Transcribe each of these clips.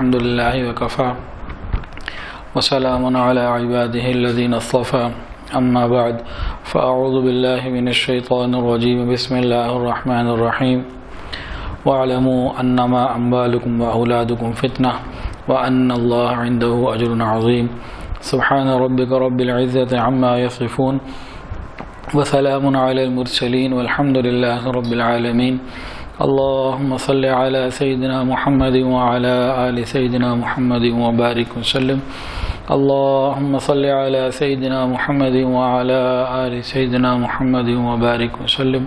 الحمد لله وكفى وسلام على عباده الذين اصطفى أما بعد فأعوذ بالله من الشيطان الرجيم بسم الله الرحمن الرحيم واعلموا أنما أموالكم وأولادكم فتنة وأن الله عنده أجر عظيم سبحان ربك رب العزة عما يصفون وسلام على المرسلين والحمد لله رب العالمين اللهم صل على سيدنا محمد وعلى آل سيدنا محمد وبارك وسلم اللهم صل على سيدنا محمد وعلى آل سيدنا محمد وبارك وسلم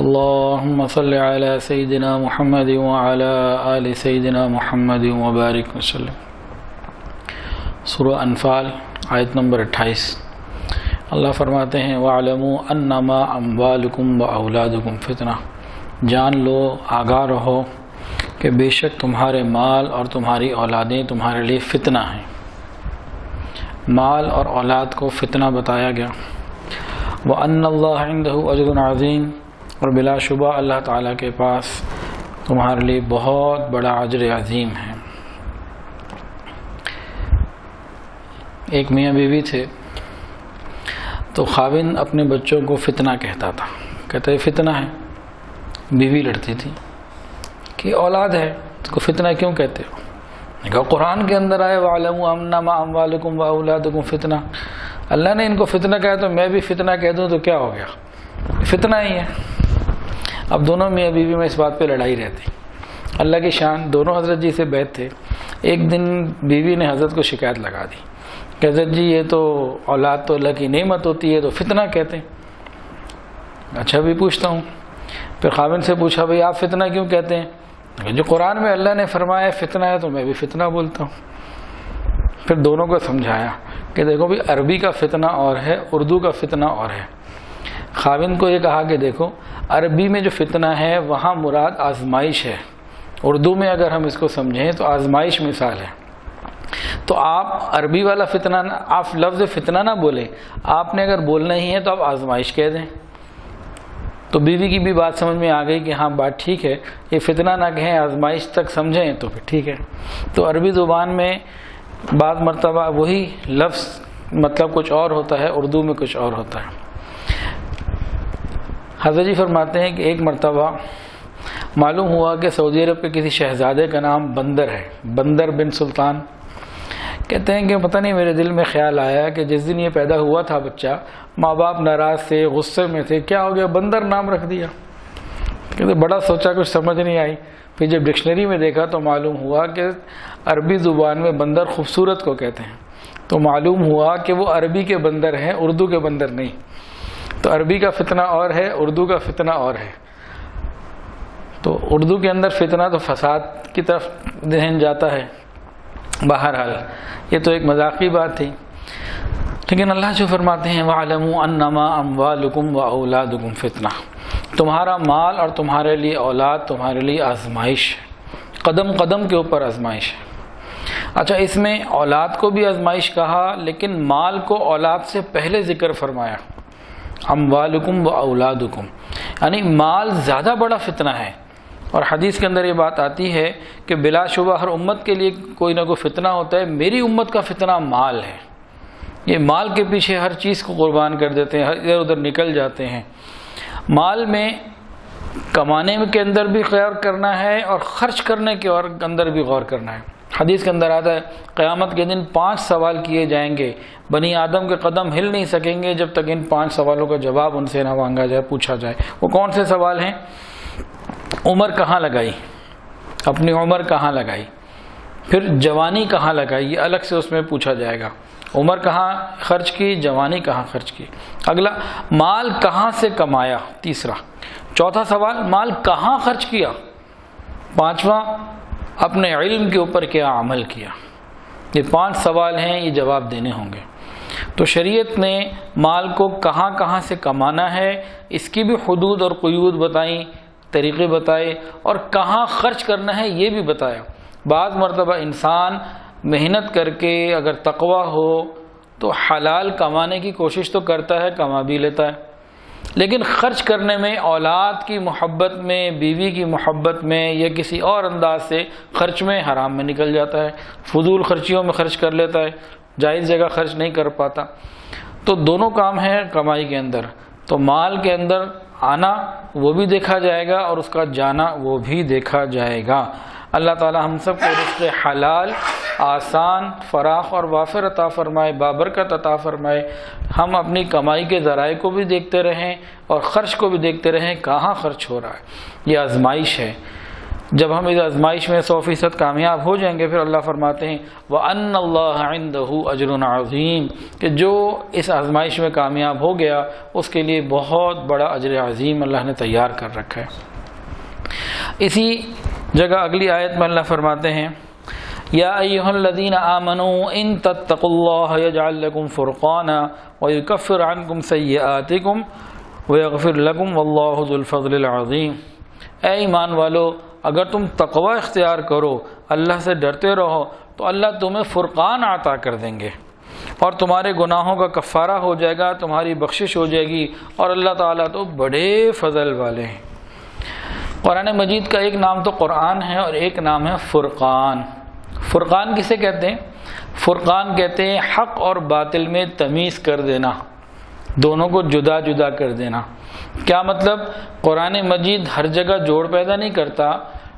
اللهم صل على سيدنا محمد وعلى آل سيدنا محمد وبارك وسلم سورہ انفال آیت نمبر 28۔ اللہ فرماتے ہیں وَاعْلَمُوا أَنَّمَا أَمْوَالُكُمْ وَأَوْلَادُكُمْ فِتْنَةٌ، جان لو، آگاہ رہو کہ بے شک تمہارے مال اور تمہاری اولادیں تمہارے لیے فتنہ ہیں۔ مال اور اولاد کو فتنہ بتایا گیا۔ وَأَنَّ اللَّهَ عِنْدَهُ أَجْرٌ عَظِيمٌ، اور بلا شبہ اللہ تعالیٰ کے پاس تمہارے لیے بہت بڑا اجر عظیم ہے۔ ایک میاں بیوی تھے، تو خاوند اپنے بچوں کو فتنہ کہتا تھا، کہتے فتنہ ہے۔ بیوی لڑتی تھی کہ اولاد ہے اس کو فتنہ کیوں کہتے ہو؟ کہا قرآن کے اندر آئے وَعْلَمُوا أَنَّمَا أَمْوَالُكُمْ وَأَوْلَادُكُمْ فِتْنَةٌ، اللہ نے ان کو فتنہ کہا تو میں بھی فتنہ کہہ دوں تو کیا ہو گیا؟ فتنہ ہی ہے۔ اب دونوں میاں بیوی میں اس بات پہ لڑائی رہتی۔ اللہ کی شان، دونوں حضرت جی سے بیعت تھے۔ ایک دن بیوی نے حضرت کو شکایت لگا دی کہ حضرت جی یہ تو اولاد تو اللہ کی نعمت ہوتی ہے تو فتنہ کہتے ہیں۔ اچھا بھی پوچھتا ہوں۔ پھر خاوند سے پوچھا بھئی آپ فتنہ کیوں کہتے ہیں؟ جو قرآن میں اللہ نے فرمایا فتنہ ہے تو میں بھی فتنہ بولتا ہوں۔ پھر دونوں کو سمجھایا کہ دیکھو بھی عربی کا فتنہ اور ہے، اردو کا فتنہ اور ہے۔ خاوند کو یہ کہا کہ دیکھو عربی میں جو فتنہ ہے وہاں مراد آزمائش ہے، اردو میں اگر ہم اس کو سمجھیں تو آزمائش مثال ہے۔ تو آپ عربی والا فتنہ، آپ لفظ فتنہ نہ بولیں، آپ نے اگر بولنا ہی ہے تو آپ آزمائش کہہ دیں۔ تو بیوی کی بھی بات سمجھ میں آ گئی کہ ہاں بات ٹھیک ہے، یہ فتنہ نہ کہیں آزمائش تک سمجھیں تو پھر ٹھیک ہے۔ تو عربی زبان میں بعض مرتبہ وہی لفظ مطلب کچھ اور ہوتا ہے، اردو میں کچھ اور ہوتا ہے۔ حضرت جی فرماتے ہیں کہ ایک مرتبہ معلوم ہوا کہ سعودی عرب کے کسی شہزادے کا نام بندر ہے، بندر بن سلطان۔ کہتے ہیں کہ پتہ نہیں میرے دل میں خیال آیا کہ جس دن یہ پیدا ہوا تھا بچہ، ماں باپ ناراض تھے، غصے میں تھے، کیا ہو گیا بندر نام رکھ دیا۔ کہتے بڑا سوچا، کچھ سمجھ نہیں آئی۔ پھر جب ڈکشنری میں دیکھا تو معلوم ہوا کہ عربی زبان میں بندر خوبصورت کو کہتے ہیں، تو معلوم ہوا کہ وہ عربی کے بندر ہیں، اردو کے بندر نہیں۔ تو عربی کا فتنہ اور ہے، اردو کا فتنہ اور ہے۔ تو اردو کے اندر فتنہ تو فساد کی طرف ذہن جاتا ہے۔ بہرحال یہ تو ایک مذاقی بات تھی، لیکن اللہ جو فرماتے ہیں وَاعْلَمُوا أَنَّمَا أَمْوَالُكُمْ وَأَوْلَادُكُمْ فِتْنَةٌ، تمہارا مال اور تمہارے لیے اولاد تمہارے لیے آزمائش ہے، قدم قدم کے اوپر آزمائش ہے۔ اچھا، اس میں اولاد کو بھی آزمائش کہا، لیکن مال کو اولاد سے پہلے ذکر فرمایا، أَمْوَالُكُمْ وَأَوْلَادُكُمْ، یعنی مال زیادہ بڑا فتنہ ہے۔ اور حدیث کے اندر یہ بات آتی ہے کہ بلا شبہ ہر امت کے لیے کوئی نہ کوئی فتنہ ہوتا ہے، میری امت کا فتنہ مال ہے۔ یہ مال کے پیچھے ہر چیز کو قربان کر دیتے ہیں، ادھر ادھر نکل جاتے ہیں۔ مال میں کمانے کے اندر بھی غور کرنا ہے اور خرچ کرنے کے اندر بھی غور کرنا ہے۔ حدیث کے اندر آتا ہے قیامت کے دن 5 سوال کیے جائیں گے، بنی آدم کے قدم ہل نہیں سکیں گے جب تک ان 5 سوالوں کا جواب ان سے نہ مانگا جائے، پوچھا جائے۔ وہ کون سے سوال ہیں؟ عمر کہاں لگائی، اپنی عمر کہاں لگائی، پھر جوانی کہاں لگائی، یہ الگ سے اس میں پوچھا جائے گا۔ عمر کہاں خرچ کی، جوانی کہاں خرچ کی۔ اگلا، مال کہاں سے کمایا، تیسرا۔ چوتھا سوال، مال کہاں خرچ کیا۔ پانچواں، اپنے علم کے اوپر کیا عمل کیا۔ یہ 5 سوال ہیں، یہ جواب دینے ہوں گے۔ تو شریعت نے مال کو کہاں کہاں سے کمانا ہے اس کی بھی حدود اور قیود بتائیں، طریقے بتائے، اور کہاں خرچ کرنا ہے یہ بھی بتایا۔ بعض مرتبہ انسان محنت کر کے اگر تقوی ہو تو حلال کمانے کی کوشش تو کرتا ہے، کما بھی لیتا ہے۔ لیکن خرچ کرنے میں، اولاد کی محبت میں، بیوی کی محبت میں یا کسی اور انداز سے خرچ میں حرام میں نکل جاتا ہے، فضول خرچیوں میں خرچ کر لیتا ہے، جائز جگہ خرچ نہیں کر پاتا۔ تو دونوں کام ہیں کمائی کے اندر، تو مال کے اندر آنا وہ بھی دیکھا جائے گا اور اس کا جانا وہ بھی دیکھا جائے گا۔ اللہ تعالی ہم سب کو رزق حلال، آسان، فراخ اور وافر عطا فرمائے، بابرکت عطا فرمائے۔ ہم اپنی کمائی کے ذرائع کو بھی دیکھتے رہیں اور خرچ کو بھی دیکھتے رہیں کہاں خرچ ہو رہا ہے۔ یہ آزمائش ہے، جب ہم اس آزمائش میں 100% کامیاب ہو جائیں گے پھر اللہ فرماتے ہیں وَأَنَّ اللَّهَ عِندَهُ أَجْرٌ عَظِيمٌ، کہ جو اس آزمائش میں کامیاب ہو گیا اس کے لیے بہت بڑا اجر عظیم اللہ نے تیار کر رکھا ہے۔ اسی جگہ اگلی آیت میں اللہ فرماتے ہیں یا ایھا الذین آمنوا ان تتقوا اللہ یجعل لکم فرقانا ویکفر عنکم سیئاتکم ویغفر لکم واللہ ذو الفضل العظیم۔ اے ایمان والو، اگر تم تقوی اختیار کرو، اللہ سے ڈرتے رہو، تو اللہ تمہیں فرقان عطا کر دیں گے اور تمہارے گناہوں کا کفارہ ہو جائے گا، تمہاری بخشش ہو جائے گی، اور اللہ تعالیٰ تو بڑے فضل والے ہیں۔ قرآن مجید کا ایک نام تو قرآن ہے اور ایک نام ہے فرقان۔ فرقان کسے کہتے ہیں؟ فرقان کہتے ہیں حق اور باطل میں تمیز کر دینا، دونوں کو جدا جدا کر دینا۔ کیا مطلب؟ قرآن مجید ہر جگہ جوڑ پیدا نہیں کرتا،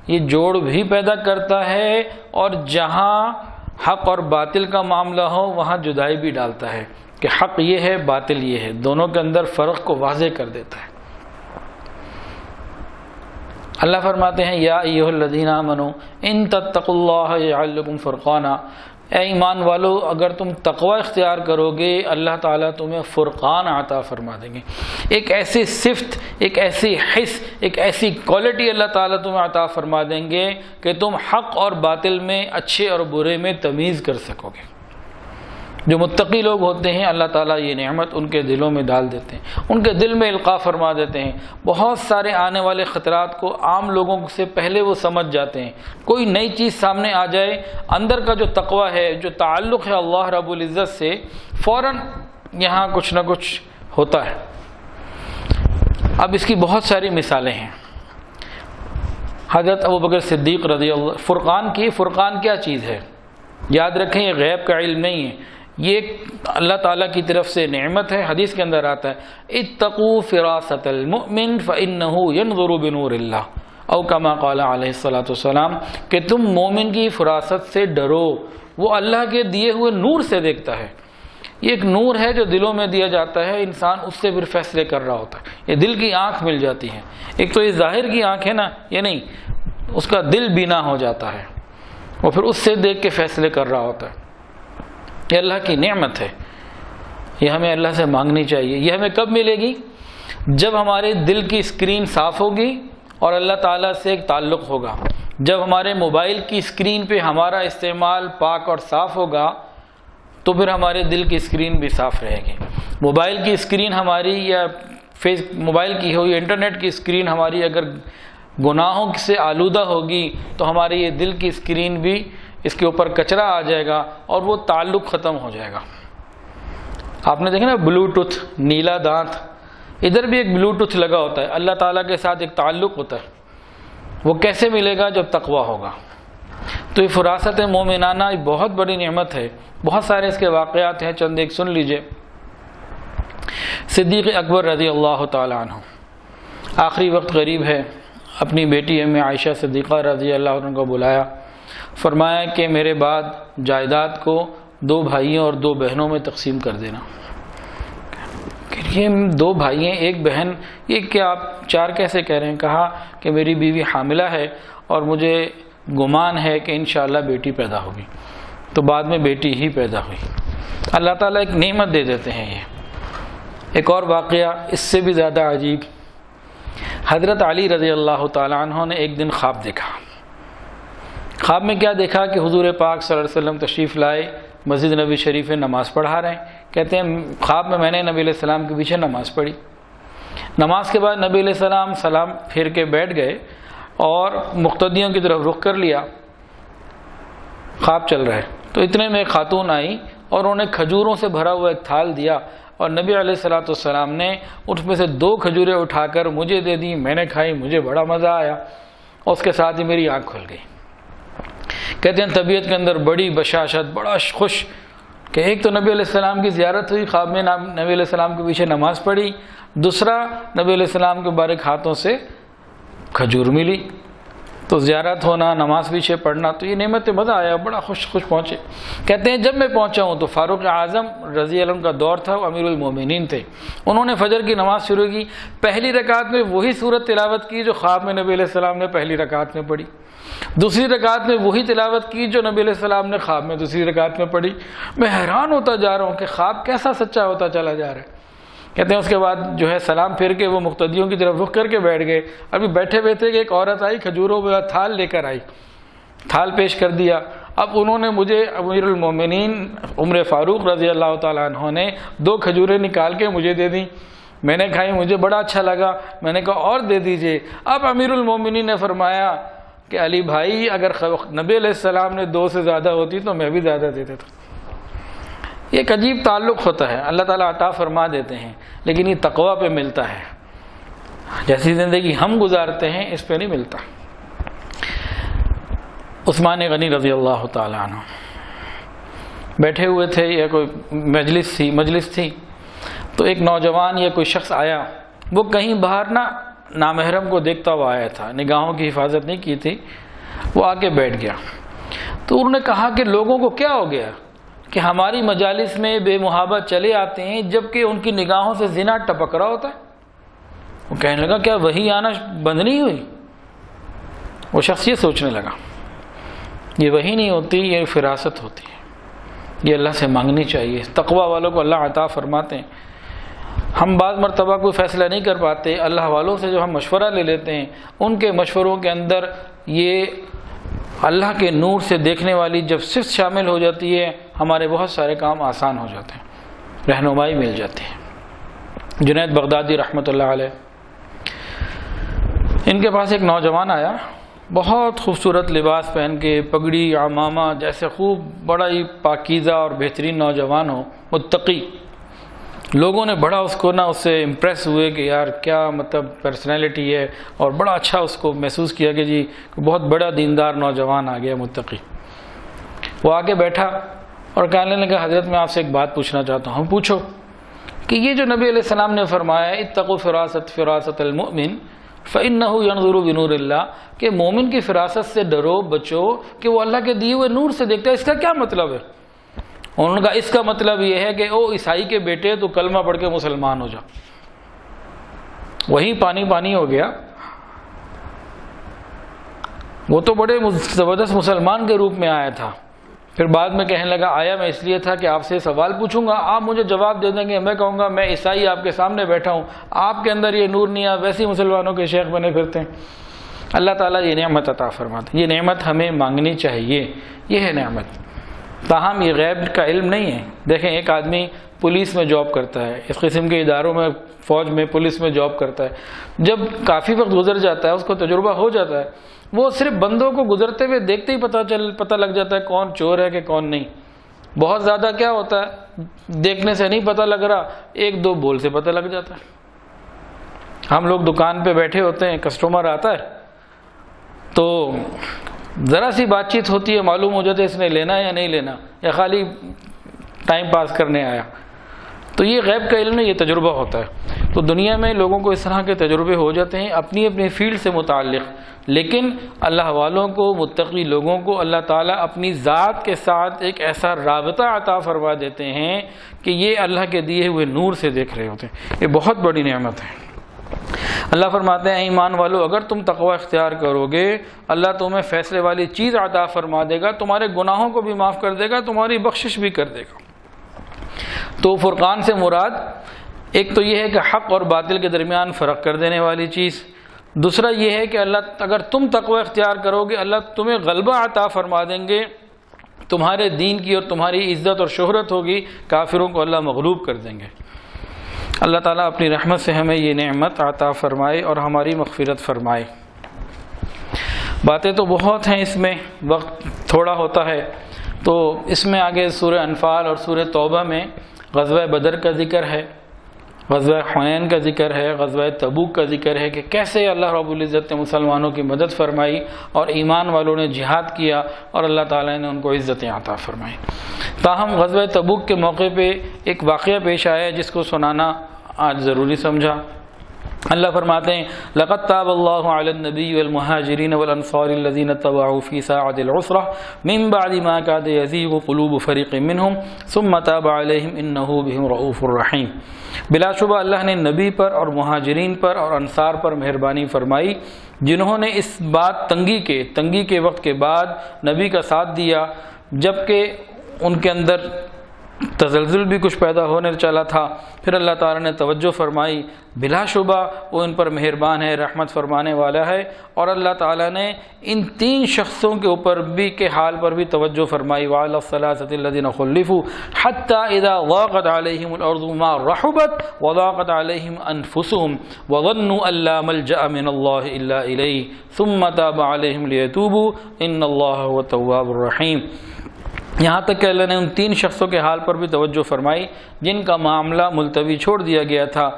یہ جوڑ بھی پیدا کرتا ہے، اور جہاں حق اور باطل کا معاملہ ہو وہاں جدائی بھی ڈالتا ہے کہ حق یہ ہے، باطل یہ ہے، دونوں کے اندر فرق کو واضح کر دیتا ہے۔ اللہ فرماتے ہیں یا ایھا الذین آمنوا ان تتقوا اللہ یجعل لکم فرقانا، اے ایمان والو اگر تم تقوی اختیار کرو گے اللہ تعالیٰ تمہیں فرقان عطا فرما دیں گے۔ ایک ایسی صفت، ایک ایسی حس، ایک ایسی کوالٹی اللہ تعالیٰ تمہیں عطا فرما دیں گے کہ تم حق اور باطل میں، اچھے اور برے میں تمیز کر سکو گے۔ جو متقی لوگ ہوتے ہیں اللہ تعالیٰ یہ نعمت ان کے دلوں میں ڈال دیتے ہیں، ان کے دل میں القاء فرما دیتے ہیں۔ بہت سارے آنے والے خطرات کو عام لوگوں سے پہلے وہ سمجھ جاتے ہیں۔ کوئی نئی چیز سامنے آ جائے، اندر کا جو تقوی ہے، جو تعلق ہے اللہ رب العزت سے، فوراً یہاں کچھ نہ کچھ ہوتا ہے۔ اب اس کی بہت ساری مثالیں ہیں۔ حضرت ابوبکر صدیق رضی اللہ، فرقان کیا چیز ہے؟ یاد رکھیں یہ غیب کا علم نہیں ہے، یہ اللہ تعالیٰ کی طرف سے نعمت ہے۔ حدیث کے اندر آتا ہے اتقوا فراست المؤمن فإنه ينظر بنور اللہ، او کما قال علیہ الصلوۃ والسلام، کہ تم مومن کی فراست سے ڈرو، وہ اللہ کے دیے ہوئے نور سے دیکھتا ہے۔ یہ ایک نور ہے جو دلوں میں دیا جاتا ہے، انسان اس سے پھر فیصلے کر رہا ہوتا ہے۔ یہ دل کی آنکھ مل جاتی ہے، ایک تو یہ ظاہر کی آنکھ ہے نا، یہ نہیں، اس کا دل بینا ہو جاتا ہے، وہ پھر اس سے دیکھ کے فیصلے کر رہا ہوتا ہے۔ یہ اللہ کی نعمت ہے، یہ ہمیں اللہ سے مانگنی چاہیے۔ یہ ہمیں کب ملے گی؟ جب ہمارے دل کی اسکرین صاف ہوگی اور اللہ تعالیٰ سے ایک تعلق ہوگا۔ جب ہمارے موبائل کی اسکرین پہ ہمارا استعمال پاک اور صاف ہوگا تو پھر ہمارے دل کی اسکرین بھی صاف رہے گی۔ موبائل کی اسکرین ہماری یا موبائل کی ہوئی انٹرنیٹ کی اسکرین ہماری اگر گناہوں سے آلودہ ہوگی تو ہماری یہ دل کی اسکرین بھی، اس کے اوپر کچرا آ جائے گا اور وہ تعلق ختم ہو جائے گا۔ آپ نے دیکھا نا بلوٹوتھ، نیلا دانت، ادھر بھی ایک بلوٹوتھ لگا ہوتا ہے، اللہ تعالیٰ کے ساتھ ایک تعلق ہوتا ہے۔ وہ کیسے ملے گا؟ جب تقویٰ ہوگا۔ تو یہ فراست مومنانہ ایک بہت بڑی نعمت ہے۔ بہت سارے اس کے واقعات ہیں، چند ایک سن لیجئے۔ صدیق اکبر رضی اللہ تعالیٰ عنہ، آخری وقت قریب ہے، اپنی بیٹی ام عائشہ صدیقہ رضی اللہ عنہ کو بلایا، فرمایا کہ میرے بعد جائیداد کو 2 بھائیوں اور 2 بہنوں میں تقسیم کر دینا۔ یہ 2 بھائی ہیں 1 بہن، یہ کیا آپ 4 کیسے کہہ رہے ہیں؟ کہا کہ میری بیوی حاملہ ہے اور مجھے گمان ہے کہ انشاءاللہ بیٹی پیدا ہوگی، تو بعد میں بیٹی ہی پیدا ہوئی۔ اللہ تعالیٰ ایک نعمت دے دیتے ہیں۔ یہ ایک اور واقعہ اس سے بھی زیادہ عجیب، حضرت علی رضی اللہ تعالیٰ عنہ نے ایک دن خواب دیکھا۔ خواب میں کیا دیکھا کہ حضور پاک صلی اللہ علیہ وسلم تشریف لائے، مسجد نبی شریف میں نماز پڑھا رہے ہیں۔ کہتے ہیں خواب میں نے نبی علیہ السلام کے پیچھے نماز پڑھی۔ نماز کے بعد نبی علیہ السلام سلام پھیر کے بیٹھ گئے اور مقتدیوں کی طرف رخ کر لیا۔ خواب چل رہا ہے تو اتنے میں ایک خاتون آئی اور انہیں کھجوروں سے بھرا ہوا ایک تھال دیا۔ اور نبی علیہ الصلوۃ والسلام نے اس میں سے 2 کھجوریں اٹھا کر مجھے دے دی، میں نے کھائی، مجھے بڑا مزہ آیا اور اس کے ساتھ ہی میری آنکھ کھل گئی۔ کہتے ہیں طبیعت کے اندر بڑی بشاشت، بڑا خوش کہ ایک تو نبی علیہ السلام کی زیارت ہوئی، خواب میں نبی علیہ السلام کے پیچھے نماز پڑھی، دوسرا نبی علیہ السلام کے مبارک ہاتھوں سے کھجور ملی، تو زیارت ہونا، نماز پیچھے پڑھنا، تو یہ نعمت مزہ آیا، بڑا خوش پہنچے۔ کہتے ہیں جب میں پہنچا ہوں تو فاروق اعظم رضی اللہ عنہ کا دور تھا، وہ امیر المومنین تھے، انہوں نے فجر کی نماز شروع کی، پہلی رکعت میں وہی سورت تلاوت کی جو خواب میں نبی علیہ السلام نے پہلی رکعت میں پڑھی، دوسری رکعت میں وہی تلاوت کی جو نبی علیہ السلام نے خواب میں دوسری رکعت میں پڑھی۔ میں حیران ہوتا جا رہا ہوں کہ خواب کیسا سچا ہوتا چلا جا رہا ہے۔ کہتے ہیں اس کے بعد جو ہے سلام پھر کے وہ مقتدیوں کی طرف رخ کر کے بیٹھ گئے۔ ابھی بیٹھے بیٹھے کہ ایک عورت آئی، کھجوروں کا تھال لے کر آئی، تھال پیش کر دیا۔ اب انہوں نے مجھے، امیر المومنین عمر فاروق رضی اللہ تعالیٰ عنہ نے 2 کھجوریں نکال کے مجھے دے دیں، میں نے کھائی، مجھے بڑا اچھا لگا، میں نے کہا اور دے دیجئے۔ اب امیر المومنین نے فرمایا کہ علی بھائی اگر نبی علیہ السلام نے 2 سے زیادہ ہوتی تو میں بھی زیادہ دے دیتا۔ یہ ایک عجیب تعلق ہوتا ہے، اللہ تعالیٰ عطا فرما دیتے ہیں، لیکن یہ تقویٰ پہ ملتا ہے، جیسی زندگی ہم گزارتے ہیں اس پہ نہیں ملتا۔ عثمان غنی رضی اللہ تعالیٰ عنہ بیٹھے ہوئے تھے، یا کوئی مجلس تھی، تو ایک نوجوان یا کوئی شخص آیا، وہ کہیں باہر نامحرم کو دیکھتا ہوا آیا تھا، نگاہوں کی حفاظت نہیں کی تھی، وہ آ کے بیٹھ گیا۔ تو انہوں نے کہا کہ لوگوں کو کیا ہو گیا کہ ہماری مجالس میں بے محابت چلے آتے ہیں جبکہ ان کی نگاہوں سے زنا ٹپک رہا ہوتا ہے۔ وہ کہنے لگا کیا وہی آنا بند نہیں ہوئی؟ وہ شخص یہ سوچنے لگا یہ وہی نہیں ہوتی، یہ فراست ہوتی ہے، یہ اللہ سے مانگنی چاہیے۔ تقوی والوں کو اللہ عطا فرماتے ہیں۔ ہم بعض مرتبہ کوئی فیصلہ نہیں کر پاتے، اللہ والوں سے جو ہم مشورہ لے لیتے ہیں، ان کے مشوروں کے اندر یہ اللہ کے نور سے دیکھنے والی جب صفت شامل ہو جاتی ہے، ہمارے بہت سارے کام آسان ہو جاتے ہیں، رہنمائی مل جاتی ہے۔ جنید بغدادی رحمۃ اللہ علیہ، ان کے پاس ایک نوجوان آیا، بہت خوبصورت لباس پہن کے، پگڑی عمامہ جیسے، خوب بڑا ہی پاکیزہ اور بہترین نوجوان ہو، متقی۔ لوگوں نے بڑا اس کو اس سے امپریس ہوئے کہ یار کیا مطلب پرسنالٹی ہے، اور بڑا اچھا اس کو محسوس کیا کہ جی بہت بڑا دیندار نوجوان آ گیا، متقی۔ وہ آگے بیٹھا اور کہنے لگا حضرت میں آپ سے ایک بات پوچھنا چاہتا ہوں۔ پوچھو۔ کہ یہ جو نبی علیہ السلام نے فرمایا اتقوا فراست المؤمن فإنه ينظر بنور اللہ، کہ مومن کی فراست سے ڈرو، بچو کہ وہ اللہ کے دیے ہوئے نور سے دیکھتا ہے، اس کا کیا مطلب ہے؟ انہوں نے کہا اس کا مطلب یہ ہے کہ او عیسائی کے بیٹے تو کلمہ پڑھ کے مسلمان ہو جا۔ وہی پانی ہو گیا، وہ تو بڑے زبردست مسلمان کے روپ میں آیا تھا، پھر بعد میں کہنے لگا آیا میں اس لیے تھا کہ آپ سے سوال پوچھوں گا، آپ مجھے جواب دے دیں گے، میں کہوں گا میں عیسائی آپ کے سامنے بیٹھا ہوں، آپ کے اندر یہ نور نہیں، آپ ویسے مسلمانوں کے شیخ بنے پھرتے ہیں۔ اللہ تعالیٰ یہ نعمت عطا فرماتے ہیں، یہ نعمت ہمیں مانگنی چاہیے، یہ ہے نعمت۔ تاہم یہ غیب کا علم نہیں ہے۔ دیکھیں ایک آدمی پولیس میں جاب کرتا ہے، اس قسم کے اداروں میں، فوج میں، پولیس میں جاب کرتا ہے، جب کافی وقت گزر جاتا ہے، اس کو تجربہ ہو جاتا ہے، وہ صرف بندوں کو گزرتے ہوئے دیکھتے ہی پتہ لگ جاتا ہے کون چور ہے کہ کون نہیں۔ بہت زیادہ کیا ہوتا ہے، دیکھنے سے نہیں پتہ لگ رہا، 1-2 بول سے پتہ لگ جاتا ہے۔ ہم لوگ دکان پہ بیٹھے ہوتے ہیں، کسٹمر آتا ہے تو ذرا سی بات چیت ہوتی ہے، معلوم ہو جاتا ہے اس نے لینا یا نہیں لینا، یا خالی ٹائم پاس کرنے آیا۔ تو یہ غیب کا علم نہیں، یہ تجربہ ہوتا ہے۔ تو دنیا میں لوگوں کو اس طرح کے تجربے ہو جاتے ہیں اپنی اپنی فیلڈ سے متعلق، لیکن اللہ والوں کو، متقی لوگوں کو اللہ تعالیٰ اپنی ذات کے ساتھ ایک ایسا رابطہ عطا فرما دیتے ہیں کہ یہ اللہ کے دیے ہوئے نور سے دیکھ رہے ہوتے ہیں۔ یہ بہت بڑی نعمت ہے۔ اللہ فرماتے ہیں ایمان والو اگر تم تقوی اختیار کرو گے، اللہ تمہیں فیصلے والی چیز عطا فرما دے گا، تمہارے گناہوں کو بھی معاف کر دے گا، تمہاری بخشش بھی کر دے گا۔ تو فرقان سے مراد ایک تو یہ ہے کہ حق اور باطل کے درمیان فرق کر دینے والی چیز، دوسرا یہ ہے کہ اللہ اگر تم تقوی اختیار کرو گے اللہ تمہیں غلبہ عطا فرما دیں گے، تمہارے دین کی اور تمہاری عزت اور شہرت ہوگی، کافروں کو اللہ مغلوب کر دیں گے۔ اللہ تعالیٰ اپنی رحمت سے ہمیں یہ نعمت عطا فرمائے اور ہماری مغفرت فرمائے۔ باتیں تو بہت ہیں، اس میں وقت تھوڑا ہوتا ہے، تو اس میں آگے سورہ انفال اور سورہ توبہ میں غزوہ بدر کا ذکر ہے، غزوہ حنین کا ذکر ہے، غزوہ تبوک کا ذکر ہے کہ کیسے اللہ رب العزت نے مسلمانوں کی مدد فرمائی اور ایمان والوں نے جہاد کیا اور اللہ تعالیٰ نے ان کو عزتیں عطا فرمائی۔ تاہم غزوہ تبوک کے موقع پہ ایک واقعہ پیش آیا جس کو سنانا آج ضروری سمجھا۔ اللہ فرماتے ہیں لقد تاب اللہ علی النبی والمہاجرین والانصار الذین اتبعوا فی ساعۃ العسرہ من بعد ما کاد یزیغ قلوب فریق منہم ثم تاب علیہم انہ بہم رؤوف الرحیم۔ بلا شبہ اللہ نے نبی پر اور مہاجرین پر اور انصار پر مہربانی فرمائی جنہوں نے اس بات تنگی کے وقت کے بعد نبی کا ساتھ دیا جبکہ ان کے اندر تزلزل بھی کچھ پیدا ہونے چلا تھا۔ پھر اللہ تعالیٰ نے توجہ فرمائی، بلا شبہ وہ ان پر مہربان ہے، رحمت فرمانے والا ہے، اور اللہ تعالیٰ نے ان 3 شخصوں کے اوپر بھی کے حال پر بھی توجہ فرمائی۔ وعلی الثلاثة الذین خلفوا حتی اذا ضاقت علیہم الارض ما رحبت وضاقت علیہم انفسهم وظنوا ان لا ملجأ من اللہ الا الیہ ثم تاب علیہم لیتوبوا ان اللہ هو التواب الرحیم۔ یہاں تک کہ اللہ نے ان 3 شخصوں کے حال پر بھی توجہ فرمائی جن کا معاملہ ملتوی چھوڑ دیا گیا تھا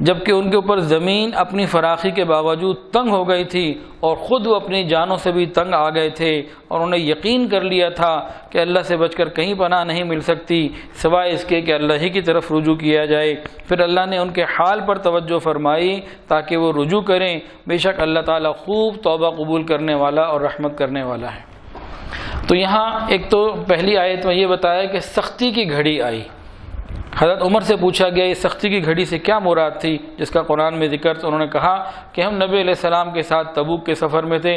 جبکہ ان کے اوپر زمین اپنی فراخی کے باوجود تنگ ہو گئی تھی اور خود وہ اپنی جانوں سے بھی تنگ آ گئے تھے، اور انہیں یقین کر لیا تھا کہ اللہ سے بچ کر کہیں پناہ نہیں مل سکتی سوائے اس کے کہ اللہ ہی کی طرف رجوع کیا جائے۔ پھر اللہ نے ان کے حال پر توجہ فرمائی تاکہ وہ رجوع کریں، بے شک اللہ تعالیٰ خوب توبہ قبول کرنے والا اور رحمت کرنے والا ہے۔ تو یہاں ایک تو پہلی آیت میں یہ بتایا کہ سختی کی گھڑی آئی۔ حضرت عمر سے پوچھا گیا اس سختی کی گھڑی سے کیا مراد تھی جس کا قرآن میں ذکر، تو انہوں نے کہا کہ ہم نبی علیہ السلام کے ساتھ تبوک کے سفر میں تھے،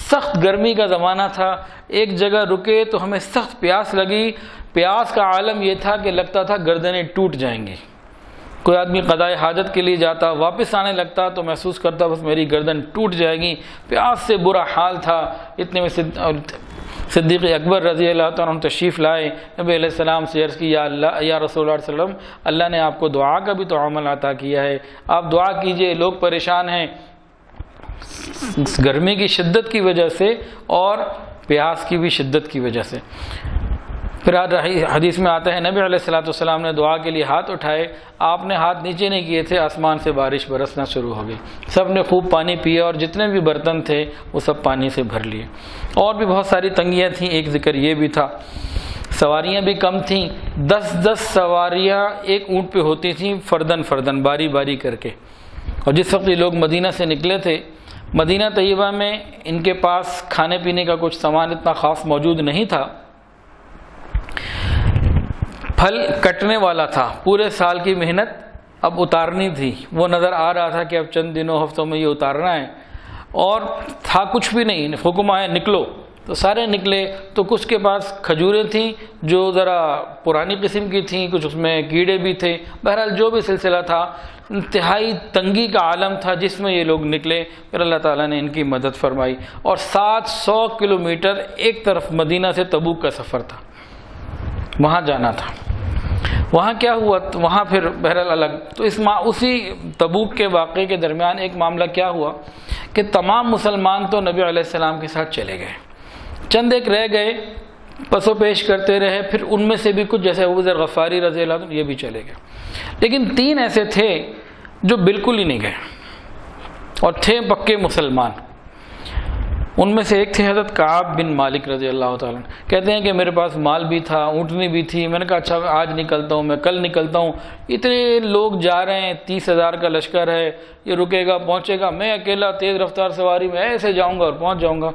سخت گرمی کا زمانہ تھا، ایک جگہ رکے تو ہمیں سخت پیاس لگی، پیاس کا عالم یہ تھا کہ لگتا تھا گردنیں ٹوٹ جائیں گی۔ کوئی آدمی قضائے حاجت کے لیے جاتا، واپس آنے لگتا تو محسوس کرتا بس میری گردن ٹوٹ جائے گی، پیاس سے برا حال تھا۔ اتنے میں صدیق اکبر رضی اللہ عنہ تشریف لائے، نبی علیہ السلام سے عرض کی یا رسول اللہ صلی اللہ علیہ وسلم، اللہ نے آپ کو دعا کا بھی تو عمل عطا کیا ہے، آپ دعا کیجئے، لوگ پریشان ہیں گرمی کی شدت کی وجہ سے اور پیاس کی بھی شدت کی وجہ سے۔ پھر حدیث میں آتا ہے نبی علیہ السلام نے دعا کے لیے ہاتھ اٹھائے، آپ نے ہاتھ نیچے نہیں کیے تھے، آسمان سے بارش برسنا شروع ہو گئی، سب نے خوب پانی پیا اور جتنے بھی برتن تھے وہ سب پانی سے بھر لیے۔ اور بھی بہت ساری تنگیاں تھیں، ایک ذکر یہ بھی تھا سواریاں بھی کم تھیں، 10 سواریاں ایک اونٹ پہ ہوتی تھیں، فردن باری باری کر کے۔ اور جس وقت یہ لوگ مدینہ سے نکلے تھے، مدینہ طیبہ میں ان کے پاس کھانے پینے کا کچھ سامان اتنا خاص موجود نہیں تھا، پھل کٹنے والا تھا، پورے سال کی محنت اب اتارنی تھی، وہ نظر آ رہا تھا کہ اب چند دنوں ہفتوں میں یہ اتارنا ہے، اور تھا کچھ بھی نہیں، حکم آیا نکلو، تو سارے نکلے۔ تو کچھ کے پاس کھجوریں تھیں جو ذرا پرانی قسم کی تھیں، کچھ اس میں کیڑے بھی تھے، بہرحال جو بھی سلسلہ تھا، انتہائی تنگی کا عالم تھا جس میں یہ لوگ نکلے۔ پھر اللہ تعالیٰ نے ان کی مدد فرمائی، اور 700 کلومیٹر ایک طرف مدینہ سے تبوک کا سفر تھا، وہاں جانا تھا۔ وہاں کیا ہوا، وہاں پھر بہرحال الگ، تو اسی تبوک کے واقعے کے درمیان ایک معاملہ کیا ہوا کہ تمام مسلمان تو نبی علیہ السلام کے ساتھ چلے گئے، چند ایک رہ گئے، پس و پیش کرتے رہے، پھر ان میں سے بھی کچھ جیسے ابو ذر غفاری رضی اللہ عنہ یہ بھی چلے گئے، لیکن 3 ایسے تھے جو بالکل ہی نہیں گئے اور تھے پکے مسلمان۔ ان میں سے ایک تھے حضرت کعب بن مالک رضی اللہ تعالیٰ عنہ، کہتے ہیں کہ میرے پاس مال بھی تھا، اونٹنی بھی تھی، میں نے کہا اچھا آج نکلتا ہوں، میں کل نکلتا ہوں، اتنے لوگ جا رہے ہیں، 30,000 کا لشکر ہے، یہ رکے گا پہنچے گا، میں اکیلا تیز رفتار سواری میں ایسے جاؤں گا اور پہنچ جاؤں گا،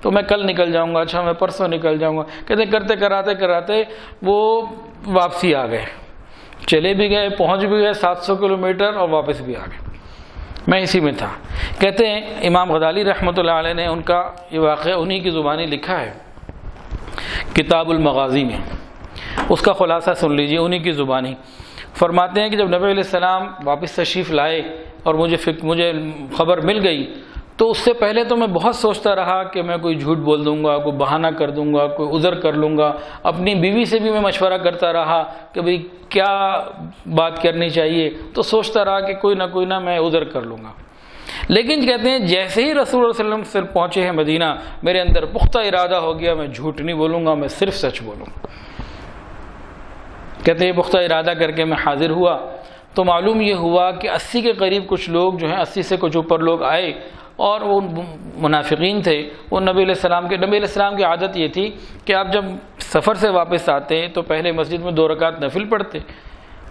تو میں کل نکل جاؤں گا، اچھا میں پرسوں نکل جاؤں گا۔ کہتے ہیں کرتے کراتے وہ واپسی آ گئے، چلے بھی گئے، پہنچ بھی گئے 700 کلومیٹر اور واپس بھی آ گئے، میں اسی میں تھا۔ کہتے ہیں امام غزالی رحمۃ اللہ علیہ نے ان کا یہ واقعہ انہی کی زبانی لکھا ہے کتاب المغازی میں، اس کا خلاصہ سن لیجئے انہی کی زبانی۔ فرماتے ہیں کہ جب نبی علیہ السلام واپس تشریف لائے اور مجھے خبر مل گئی، تو اس سے پہلے تو میں بہت سوچتا رہا کہ میں کوئی جھوٹ بول دوں گا، کوئی بہانہ کر دوں گا، کوئی عذر کر لوں گا، اپنی بیوی سے بھی میں مشورہ کرتا رہا کہ بھئی کیا بات کرنی چاہیے، تو سوچتا رہا کہ کوئی نہ میں عذر کر لوں گا۔ لیکن کہتے ہیں جیسے ہی رسول اللہ صلی اللہ علیہ وسلم سے پہنچے ہیں مدینہ، میرے اندر پختہ ارادہ ہو گیا میں جھوٹ نہیں بولوں گا، میں صرف سچ بولوں گا۔ کہتے ہیں پختہ ارادہ کر کے میں حاضر ہوا تو معلوم یہ ہوا کہ 80 کے قریب کچھ لوگ جو ہیں 80 سے کچھ اوپر لوگ آئے، اور وہ منافقین تھے۔ وہ نبی علیہ السلام کی عادت یہ تھی کہ آپ جب سفر سے واپس آتے تو پہلے مسجد میں 2 رکعت نفل پڑھتے،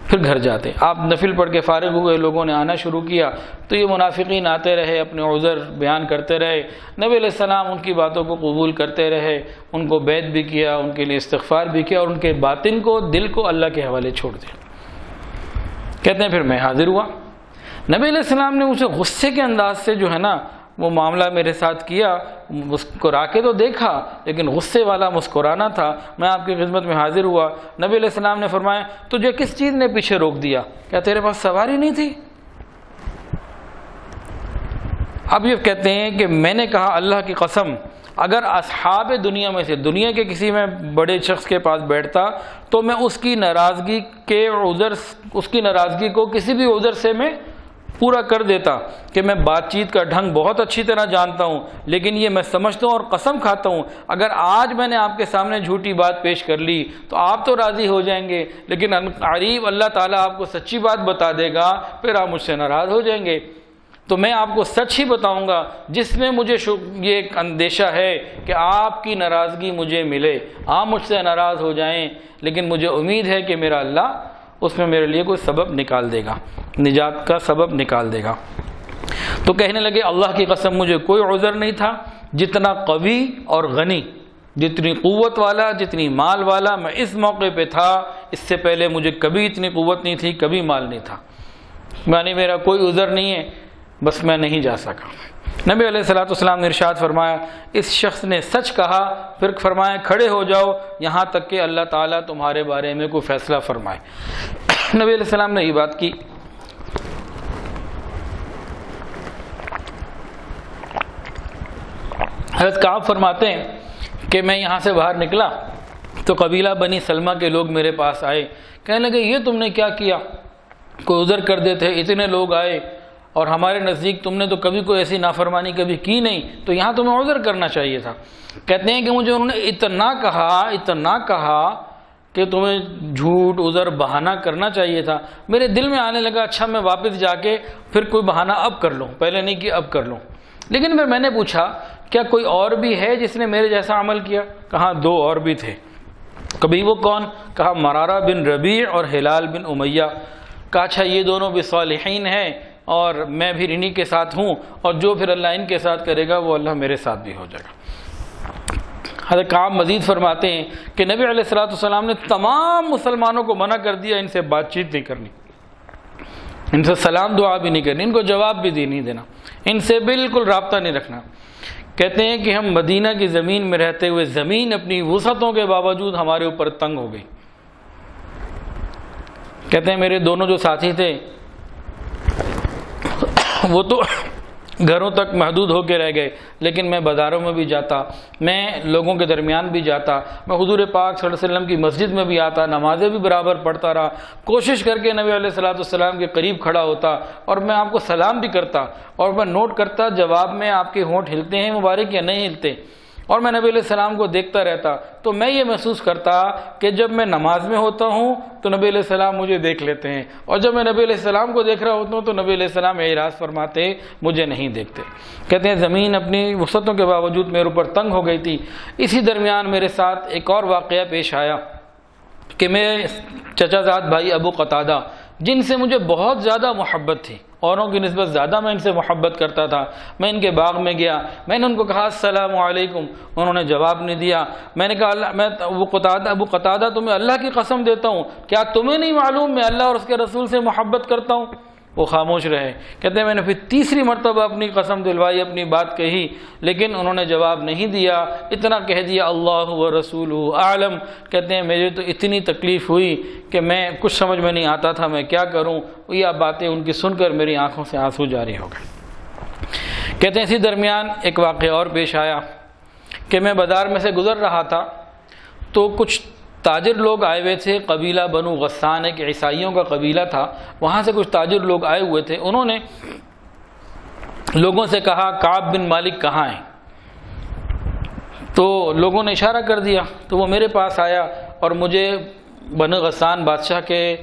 پھر گھر جاتے۔ آپ نفل پڑھ کے فارغ ہوئے، لوگوں نے آنا شروع کیا تو یہ منافقین آتے رہے، اپنے عذر بیان کرتے رہے۔ نبی علیہ السلام ان کی باتوں کو قبول کرتے رہے، ان کو بیعت بھی کیا، ان کے لیے استغفار بھی کیا، اور ان کے باطن کو، دل کو اللہ کے حوالے چھوڑ دیا۔ کہتے ہیں پھر میں حاضر ہوا، نبی علیہ السلام نے اسے غصے کے انداز سے جو ہے نا وہ معاملہ میرے ساتھ کیا، مسکرا کے تو دیکھا لیکن غصے والا مسکرانا تھا۔ میں آپ کی خدمت میں حاضر ہوا، نبی علیہ السلام نے فرمایا تجھے کس چیز نے پیچھے روک دیا؟ کیا تیرے پاس سواری نہیں تھی؟ اب یہ کہتے ہیں کہ میں نے کہا اللہ کی قسم اگر اصحاب دنیا میں سے دنیا کے کسی میں بڑے شخص کے پاس بیٹھتا تو میں اس کی ناراضگی کو کسی بھی عذر سے میں پورا کر دیتا کہ میں بات چیت کا ڈھنگ بہت اچھی طرح جانتا ہوں، لیکن یہ میں سمجھتا ہوں اور قسم کھاتا ہوں اگر آج میں نے آپ کے سامنے جھوٹی بات پیش کر لی تو آپ تو راضی ہو جائیں گے، لیکن قریب اللہ تعالیٰ آپ کو سچی بات بتا دے گا، پھر آپ مجھ سے ناراض ہو جائیں گے۔ تو میں آپ کو سچ ہی بتاؤں گا جس میں مجھے یہ اندیشہ ہے کہ آپ کی ناراضگی مجھے ملے، آپ مجھ سے ناراض ہو جائیں، لیکن مجھے امید ہے کہ میرا اللہ اس میں میرے لیے کوئی سبب نکال دے گا، نجات کا سبب نکال دے گا۔ تو کہنے لگے اللہ کی قسم مجھے کوئی عذر نہیں تھا، جتنا قوی اور غنی، جتنی قوت والا، جتنی مال والا میں اس موقع پہ تھا، اس سے پہلے مجھے کبھی اتنی قوت نہیں تھی، کبھی مال نہیں تھا، یعنی میرا کوئی عذر نہیں ہے، بس میں نہیں جا سکا۔ نبی علیہ الصلوۃ والسلام نے ارشاد فرمایا اس شخص نے سچ کہا، پھر فرمایا کھڑے ہو جاؤ یہاں تک کہ اللہ تعالیٰ تمہارے بارے میں کوئی فیصلہ فرمائے۔ نبی علیہ السلام نے یہ بات کی۔ حضرت کعب فرماتے ہیں کہ میں یہاں سے باہر نکلا تو قبیلہ بنی سلمہ کے لوگ میرے پاس آئے، کہنے لگے یہ تم نے کیا کیا؟ کوئی عذر کر دیتے، اتنے لوگ آئے اور ہمارے نزدیک تم نے تو کبھی کوئی ایسی نافرمانی کبھی کی نہیں، تو یہاں تمہیں عذر کرنا چاہیے تھا۔ کہتے ہیں کہ مجھے انہوں نے اتنا کہا کہ تمہیں جھوٹ، عذر، بہانہ کرنا چاہیے تھا۔ میرے دل میں آنے لگا اچھا میں واپس جا کے پھر کوئی بہانہ اب کر لوں، پہلے نہیں کہ اب کر لوں۔ لیکن پھر میں نے پوچھا کیا کوئی اور بھی ہے جس نے میرے جیسا عمل کیا؟ کہا 2 اور بھی تھے۔ کبھی وہ کون؟ کہا مرارہ بن ربیع اور ہلال بن امیہ۔ کہا اچھا یہ دونوں بھی صالحین ہیں اور میں بھی انہی کے ساتھ ہوں، اور جو پھر اللہ ان کے ساتھ کرے گا وہ اللہ میرے ساتھ بھی ہو جائے گا۔ حضرت کعب مزید فرماتے ہیں کہ نبی علیہ الصلوۃ والسلام نے تمام مسلمانوں کو منع کر دیا ان سے بات چیت نہیں کرنی، ان سے سلام دعا بھی نہیں کرنی، ان کو جواب بھی نہیں دینا، ان سے بالکل رابطہ نہیں رکھنا۔ کہتے ہیں کہ ہم مدینہ کی زمین میں رہتے ہوئے زمین اپنی وسعتوں کے باوجود ہمارے اوپر تنگ ہو گئی۔ کہتے ہیں میرے دونوں جو ساتھی تھے وہ تو گھروں تک محدود ہو کے رہ گئے، لیکن میں بازاروں میں بھی جاتا، میں لوگوں کے درمیان بھی جاتا، میں حضور پاک صلی اللہ علیہ وسلم کی مسجد میں بھی آتا، نمازیں بھی برابر پڑھتا رہا، کوشش کر کے نبی علیہ الصلوۃ والسلام کے قریب کھڑا ہوتا اور میں آپ کو سلام بھی کرتا، اور میں نوٹ کرتا جواب میں آپ کے ہونٹ ہلتے ہیں مبارک یا نہیں ہلتے، اور میں نبی علیہ السلام کو دیکھتا رہتا۔ تو میں یہ محسوس کرتا کہ جب میں نماز میں ہوتا ہوں تو نبی علیہ السلام مجھے دیکھ لیتے ہیں، اور جب میں نبی علیہ السلام کو دیکھ رہا ہوتا ہوں تو نبی علیہ السلام اعراض فرماتے مجھے نہیں دیکھتے۔ کہتے ہیں زمین اپنی وسعتوں کے باوجود میرے اوپر تنگ ہو گئی تھی۔ اسی درمیان میرے ساتھ ایک اور واقعہ پیش آیا کہ میرے چچا زاد بھائی ابو قتادہ جن سے مجھے بہت زیادہ محبت تھی، اوروں کی نسبت زیادہ میں ان سے محبت کرتا تھا، میں ان کے باغ میں گیا، میں نے ان کو کہا السلام علیکم، انہوں نے جواب نہیں دیا۔ میں نے کہا میں ابو قتادہ تمہیں اللہ کی قسم دیتا ہوں کیا تمہیں نہیں معلوم میں اللہ اور اس کے رسول سے محبت کرتا ہوں؟ وہ خاموش رہے۔ کہتے ہیں میں نے پھر تیسری مرتبہ اپنی قسم دلوائی، اپنی بات کہی، لیکن انہوں نے جواب نہیں دیا، اتنا کہہ دیا اللہ و رسولہ اعلم۔ کہتے ہیں مجھے تو اتنی تکلیف ہوئی کہ میں کچھ سمجھ میں نہیں آتا تھا میں کیا کروں، یہ باتیں ان کی سن کر میری آنکھوں سے آنسو جاری ہو گئے۔ کہتے ہیں اسی درمیان ایک واقعہ اور پیش آیا کہ میں بازار میں سے گزر رہا تھا تو کچھ تاجر لوگ آئے ہوئے تھے، قبیلہ بنو غسان ایک عیسائیوں کا قبیلہ تھا، وہاں سے کچھ تاجر لوگ آئے ہوئے تھے۔ انہوں نے لوگوں سے کہا کعب بن مالک کہاں ہیں؟ تو لوگوں نے اشارہ کر دیا، تو وہ میرے پاس آیا اور مجھے بنو غسان بادشاہ کے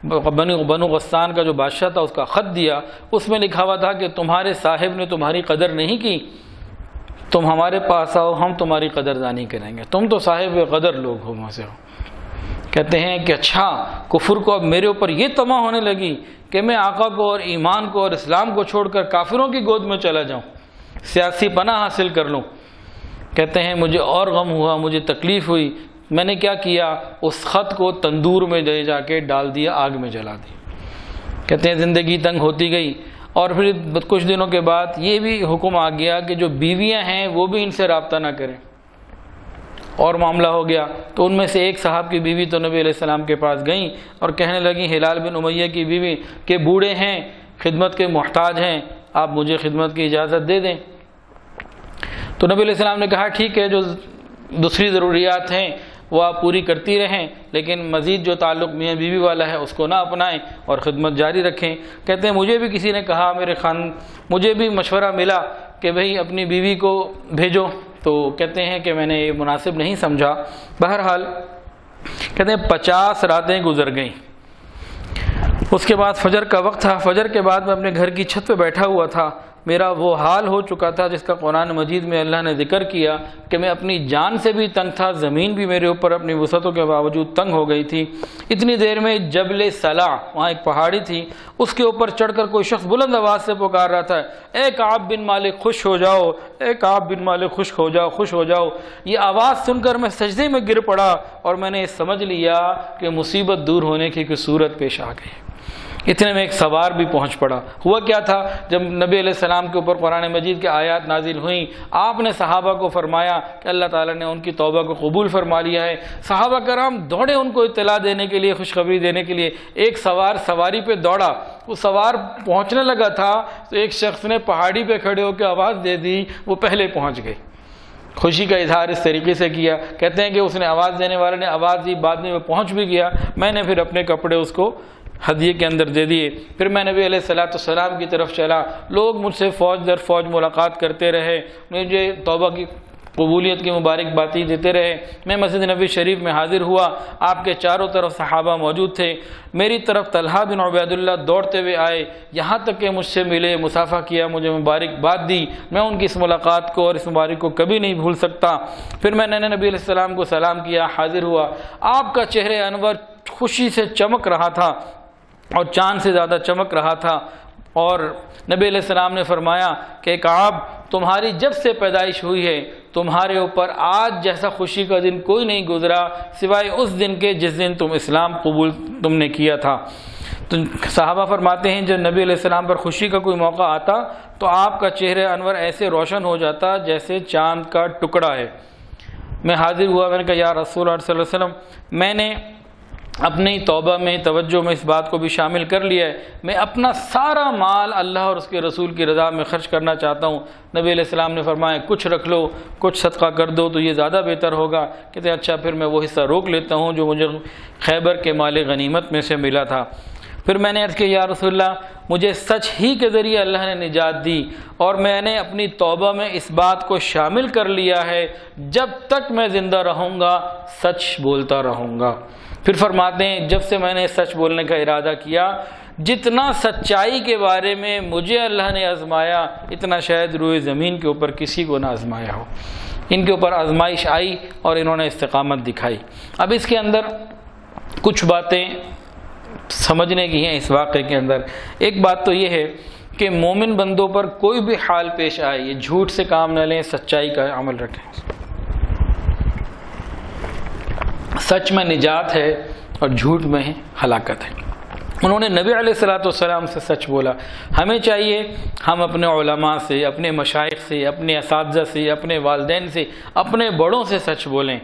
بنو غسان کا جو بادشاہ تھا اس کا خط دیا، اس میں لکھا ہوا تھا کہ تمہارے صاحب نے تمہاری قدر نہیں کی، تم ہمارے پاس آؤ، ہم تمہاری قدردانی کریں گے، تم تو صاحب قدر لوگ ہو مجھ سے ہو۔ کہتے ہیں کہ اچھا، کفر کو اب میرے اوپر یہ طمع ہونے لگی کہ میں آقا کو اور ایمان کو اور اسلام کو چھوڑ کر کافروں کی گود میں چلا جاؤں، سیاسی پناہ حاصل کر لوں۔ کہتے ہیں مجھے اور غم ہوا، مجھے تکلیف ہوئی، میں نے کیا کیا، اس خط کو تندور میں لے جا کے ڈال دیا، آگ میں جلا دیا۔ کہتے ہیں زندگی تنگ ہوتی گئی، اور پھر کچھ دنوں کے بعد یہ بھی حکم آ گیا کہ جو بیویاں ہیں وہ بھی ان سے رابطہ نہ کریں، اور معاملہ ہو گیا۔ تو ان میں سے ایک صاحب کی بیوی تو نبی علیہ السلام کے پاس گئیں اور کہنے لگیں ہلال بن امیہ کی بیوی کہ بوڑھے ہیں، خدمت کے محتاج ہیں، آپ مجھے خدمت کی اجازت دے دیں۔ تو نبی علیہ السلام نے کہا ٹھیک ہے، جو دوسری ضروریات ہیں وہ آپ پوری کرتی رہیں، لیکن مزید جو تعلق میاں بیوی والا ہے اس کو نہ اپنائیں اور خدمت جاری رکھیں۔ کہتے ہیں مجھے بھی کسی نے کہا، مجھے بھی مشورہ ملا کہ بھئی اپنی بیوی کو بھیجو، تو کہتے ہیں کہ میں نے یہ مناسب نہیں سمجھا۔ بہرحال کہتے ہیں 50 راتیں گزر گئیں۔ اس کے بعد فجر کا وقت تھا، فجر کے بعد میں اپنے گھر کی چھت پہ بیٹھا ہوا تھا، میرا وہ حال ہو چکا تھا جس کا قرآن مجید میں اللہ نے ذکر کیا کہ میں اپنی جان سے بھی تنگ تھا، زمین بھی میرے اوپر اپنی وسعتوں کے باوجود تنگ ہو گئی تھی۔ اتنی دیر میں جبل سلا، وہاں ایک پہاڑی تھی، اس کے اوپر چڑھ کر کوئی شخص بلند آواز سے پکار رہا تھا، اے کعب بن مالک خوش ہو جاؤ، اے کعب بن مالک خوش ہو جاؤ، خوش ہو جاؤ۔ یہ آواز سن کر میں سجدے میں گر پڑا اور میں نے سمجھ لیا کہ مصیبت دور ہونے کی کوئی صورت پیش آ گئی۔ اتنے میں ایک سوار بھی پہنچ پڑا۔ ہوا کیا تھا، جب نبی علیہ السلام کے اوپر قرآن مجید کی آیات نازل ہوئیں، آپ نے صحابہ کو فرمایا کہ اللہ تعالیٰ نے ان کی توبہ کو قبول فرما لیا ہے۔ صحابہ کرام دوڑے ان کو اطلاع دینے کے لیے، خوشخبری دینے کے لیے۔ ایک سوار سواری پہ دوڑا، وہ سوار پہنچنے لگا تھا تو ایک شخص نے پہاڑی پہ کھڑے ہو کے آواز دے دی، وہ پہلے پہنچ گئی۔ خوشی کا اظہار اس طریقے سے کیا، کہتے ہیں کہ اس نے آواز دینے والے نے آواز دی، بعد میں وہ پہنچ بھی گیا۔ میں نے پھر اپنے کپڑے اس کو ہدیے کے اندر دے دیے۔ پھر میں نبی علیہ السلام کی طرف چلا، لوگ مجھ سے فوج در فوج ملاقات کرتے رہے، مجھے توبہ کی قبولیت کی مبارکبادی دیتے رہے۔ میں مسجد نبی شریف میں حاضر ہوا، آپ کے چاروں طرف صحابہ موجود تھے، میری طرف طلحہ بن عبید اللہ دوڑتے ہوئے آئے، یہاں تک کہ مجھ سے ملے، مصافحہ کیا، مجھے مبارکباد دی۔ میں ان کی اس ملاقات کو اور اس مبارک کو کبھی نہیں بھول سکتا۔ پھر میں نے نبی علیہ السلام کو سلام کیا، حاضر ہوا، آپ کا چہرہ انور خوشی سے چمک رہا تھا اور چاند سے زیادہ چمک رہا تھا، اور نبی علیہ السلام نے فرمایا کہ کعب، تمہاری جب سے پیدائش ہوئی ہے تمہارے اوپر آج جیسا خوشی کا دن کوئی نہیں گزرا سوائے اس دن کے جس دن تم اسلام قبول تم نے کیا تھا۔ تو صحابہ فرماتے ہیں جب نبی علیہ السلام پر خوشی کا کوئی موقع آتا تو آپ کا چہرہ انور ایسے روشن ہو جاتا جیسے چاند کا ٹکڑا ہے۔ میں حاضر ہوا، میں نے کہا یا رسول اللہ صلی اللہ علیہ وسلم، میں نے اپنی توبہ میں توجہ میں اس بات کو بھی شامل کر لیا ہے، میں اپنا سارا مال اللہ اور اس کے رسول کی رضا میں خرچ کرنا چاہتا ہوں۔ نبی علیہ السلام نے فرمایا کچھ رکھ لو، کچھ صدقہ کر دو تو یہ زیادہ بہتر ہوگا۔ کہتے ہیں اچھا پھر میں وہ حصہ روک لیتا ہوں جو مجھے خیبر کے مال غنیمت میں سے ملا تھا۔ پھر میں نے عرض کیا یا رسول اللہ، مجھے سچ ہی کے ذریعے اللہ نے نجات دی، اور میں نے اپنی توبہ میں اس بات کو شامل کر لیا ہے جب تک میں زندہ رہوں گا سچ بولتا رہوں گا۔ پھر فرماتے ہیں جب سے میں نے سچ بولنے کا ارادہ کیا، جتنا سچائی کے بارے میں مجھے اللہ نے آزمایا اتنا شاید روئے زمین کے اوپر کسی کو نہ آزمایا ہو۔ ان کے اوپر آزمائش آئی اور انہوں نے استقامت دکھائی۔ اب اس کے اندر کچھ باتیں سمجھنے کی ہیں اس واقعے کے اندر۔ ایک بات تو یہ ہے کہ مومن بندوں پر کوئی بھی حال پیش آئے یہ جھوٹ سے کام نہ لیں، سچائی کا عمل رکھیں۔ سچ میں نجات ہے اور جھوٹ میں ہلاکت ہے۔ انہوں نے نبی علیہ السلام سے سچ بولا۔ ہمیں چاہیے ہم اپنے علماء سے، اپنے مشائخ سے، اپنے اساتذہ سے، اپنے والدین سے، اپنے بڑوں سے سچ بولیں۔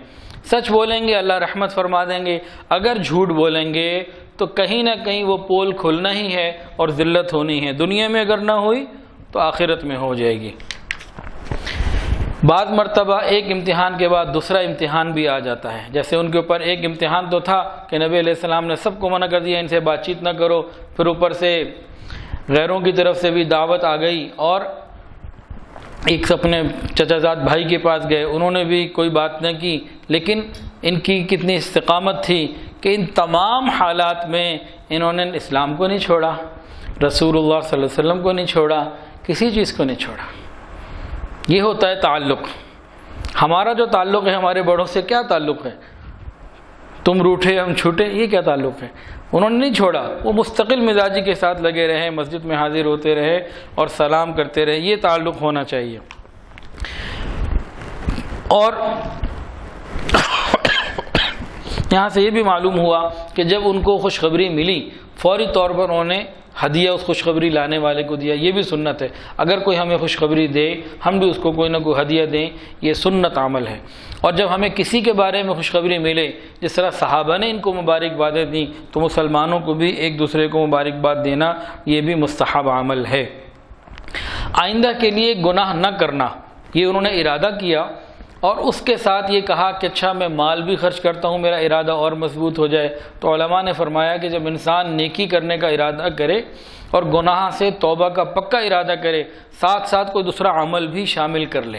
سچ بولیں گے اللہ رحمت فرما دیں گے، اگر جھوٹ بولیں گے تو کہیں نہ کہیں وہ پول کھلنا ہی ہے اور ذلت ہونی ہے، دنیا میں اگر نہ ہوئی تو آخرت میں ہو جائے گی۔ بعض مرتبہ ایک امتحان کے بعد دوسرا امتحان بھی آ جاتا ہے، جیسے ان کے اوپر ایک امتحان تو تھا کہ نبی علیہ السلام نے سب کو منع کر دیا ان سے بات چیت نہ کرو، پھر اوپر سے غیروں کی طرف سے بھی دعوت آ گئی اور ایک اپنے چچا زاد بھائی کے پاس گئے، انہوں نے بھی کوئی بات نہ کی، لیکن ان کی کتنی استقامت تھی کہ ان تمام حالات میں انہوں نے اسلام کو نہیں چھوڑا، رسول اللہ صلی اللہ علیہ وسلم کو نہیں چھوڑا، کسی چیز کو نہیں چھوڑا۔ یہ ہوتا ہے تعلق۔ ہمارا جو تعلق ہے ہمارے بڑوں سے، کیا تعلق ہے؟ تم روٹھے ہم چھوٹے، یہ کیا تعلق ہے؟ انہوں نے نہیں چھوڑا، وہ مستقل مزاجی کے ساتھ لگے رہے، مسجد میں حاضر ہوتے رہے اور سلام کرتے رہے، یہ تعلق ہونا چاہیے۔ اور یہاں سے یہ بھی معلوم ہوا کہ جب ان کو خوشخبری ملی فوری طور پر انہوں نے ہدیہ اس خوشخبری لانے والے کو دیا۔ یہ بھی سنت ہے، اگر کوئی ہمیں خوشخبری دے ہم بھی اس کو کوئی نہ کوئی ہدیہ دیں، یہ سنت عمل ہے۔ اور جب ہمیں کسی کے بارے میں خوشخبری ملے، جس طرح صحابہ نے ان کو مبارکبادیں دیں، تو مسلمانوں کو بھی ایک دوسرے کو مبارکباد دینا یہ بھی مستحب عمل ہے۔ آئندہ کے لیے گناہ نہ کرنا، یہ انہوں نے ارادہ کیا، اور اس کے ساتھ یہ کہا کہ اچھا میں مال بھی خرچ کرتا ہوں، میرا ارادہ اور مضبوط ہو جائے۔ تو علماء نے فرمایا کہ جب انسان نیکی کرنے کا ارادہ کرے اور گناہ سے توبہ کا پکا ارادہ کرے، ساتھ ساتھ کوئی دوسرا عمل بھی شامل کر لے،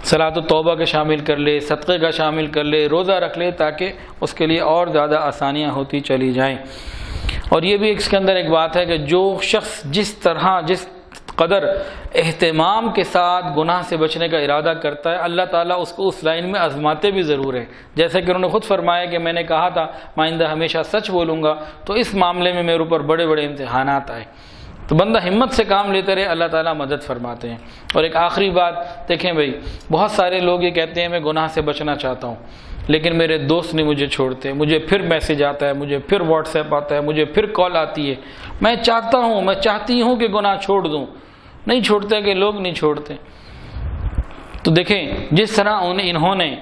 صلاۃ و توبہ کا شامل کر لے، صدقے کا شامل کر لے، روزہ رکھ لے، تاکہ اس کے لیے اور زیادہ آسانیاں ہوتی چلی جائیں۔ اور یہ بھی اس کے اندر ایک بات ہے کہ جو شخص جس قدر اہتمام کے ساتھ گناہ سے بچنے کا ارادہ کرتا ہے، اللہ تعالیٰ اس کو اس لائن میں آزماتے بھی ضرور ہیں۔ جیسے کہ انہوں نے خود فرمایا کہ میں نے کہا تھا میں آئندہ ہمیشہ سچ بولوں گا، تو اس معاملے میں میرے اوپر بڑے بڑے امتحانات آئے۔ تو بندہ ہمت سے کام لیتے رہے، اللہ تعالیٰ مدد فرماتے ہیں۔ اور ایک آخری بات دیکھیں بھائی، بہت سارے لوگ یہ کہتے ہیں میں گناہ سے بچنا چاہتا ہوں، لیکن میرے دوست نہیں مجھے چھوڑتے، مجھے پھر میسج آتا ہے، مجھے پھر واٹس ایپ آتا ہے، مجھے پھر کال آتی ہے، میں چاہتی ہوں کہ گناہ چھوڑ دوں، نہیں چھوڑتے کہ لوگ نہیں چھوڑتے۔ تو دیکھیں جس طرح انہوں نے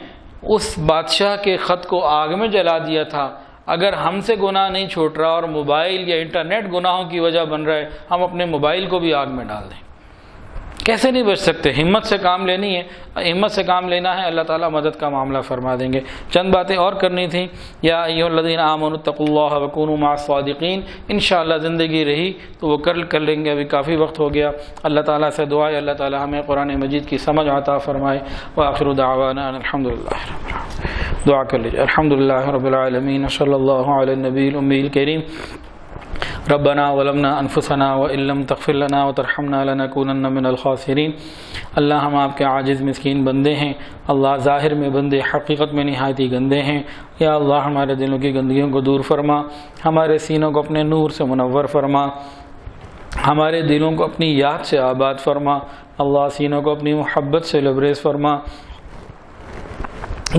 اس بادشاہ کے خط کو آگ میں جلا دیا تھا، اگر ہم سے گناہ نہیں چھوٹ رہا اور موبائل یا انٹرنیٹ گناہوں کی وجہ بن رہا ہے، ہم اپنے موبائل کو بھی آگ میں ڈال دیں، کیسے نہیں بچ سکتے؟ ہمت سے کام لینی ہے، ہمت سے کام لینا ہے، اللہ تعالیٰ مدد کا معاملہ فرما دیں گے۔ چند باتیں اور کرنی تھیں۔ یا ایھا الذین آمنوا اتقوا اللہ وکونوا مع الصادقین، انشاءاللہ زندگی رہی تو وہ کر لیں گے، ابھی کافی وقت ہو گیا۔ اللہ تعالیٰ سے دعا ہے اللہ تعالیٰ ہمیں قرآن مجید کی سمجھ عطا فرمائے۔ وآخر دعوانا ان الحمدللہ رب العالمین۔ دعا کر لیجیے۔ الحمدللہ رب العالمین، صلی اللہ علی النبی الامی الکریم۔ ربنا ظلمنا انفسنا وان لم تغفر لنا وترحمنا لنكونن من الخاسرین۔ اللہ ہم آپ کے عاجز مسکین بندے ہیں، اللہ ظاہر میں بندے حقیقت میں نہایت ہی گندے ہیں۔ یا اللہ ہمارے دلوں کی گندگیوں کو دور فرما، ہمارے سینوں کو اپنے نور سے منور فرما، ہمارے دلوں کو اپنی یاد سے آباد فرما، اللہ سینوں کو اپنی محبت سے لبریز فرما،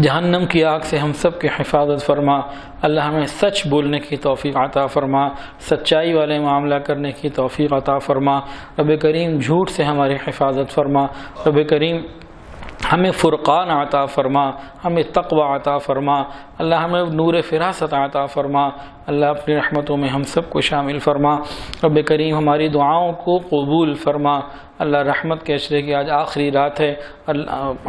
جہنم کی آگ سے ہم سب کی حفاظت فرما۔ اللہ ہمیں سچ بولنے کی توفیق عطا فرما، سچائی والے معاملہ کرنے کی توفیق عطا فرما۔ رب کریم جھوٹ سے ہماری حفاظت فرما، رب کریم ہمیں فرقان عطا فرما، ہمیں تقوی عطا فرما، اللہ ہمیں نور فراست عطا فرما، اللہ اپنی رحمتوں میں ہم سب کو شامل فرما۔ رب کریم ہماری دعاؤں کو قبول فرما۔ اللہ رحمت کے عشرے کی آج آخری رات ہے،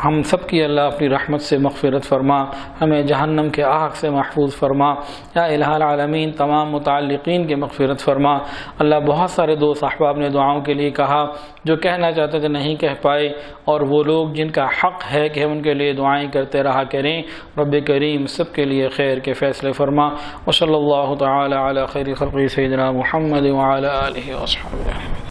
ہم سب کی اللہ اپنی رحمت سے مغفرت فرما، ہمیں جہنم کے آگ سے محفوظ فرما۔ یا الہ العالمین تمام متعلقین کے مغفرت فرما۔ اللہ بہت سارے دوست احباب نے دعاؤں کے لیے کہا، جو کہنا چاہتے تھے نہیں کہہ پائے، اور وہ لوگ جن کا حق ہے کہ ہم ان کے لیے دعائیں کرتے رہا کریں، رب کریم سب کے لیے خیر کے فیصلے فرما۔ وصلی اللہ تعالی علی خیر خلقہ سیدنا محمد وعلی آلہ وصحبہ۔